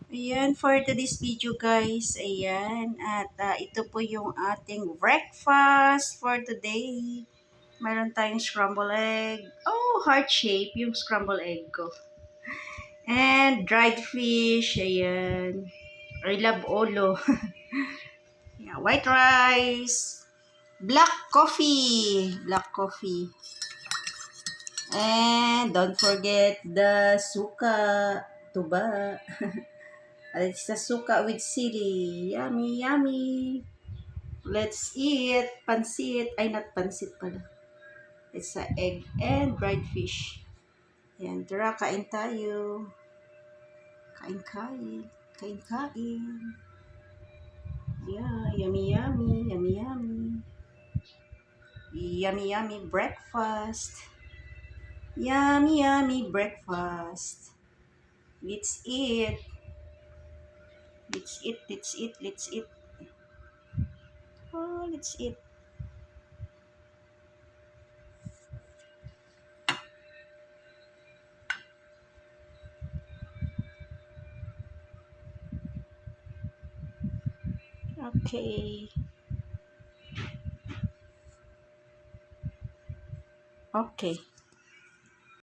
Ayan, for today's video guys, ayan, at ito po yung ating breakfast for today. Meron tayong scrambled egg. Oh, heart shape yung scrambled egg ko. And dried fish, ayan. I love olo. Yeah, white rice. Black coffee. Black coffee. And don't forget the suka. Tuba. It's the suka with sili. Yummy, yummy. Let's eat. Pansit. Ay, not pansit pala. It's a egg and dried fish. Yan, tara, kain tayo. Kain, kain. Kain, kain. Yeah, yummy, yummy. Yummy, yummy. Yummy, yummy breakfast. Yummy, yummy breakfast. Let's eat. Let's eat, let's eat, let's eat. Oh, let's eat. Okay. Okay.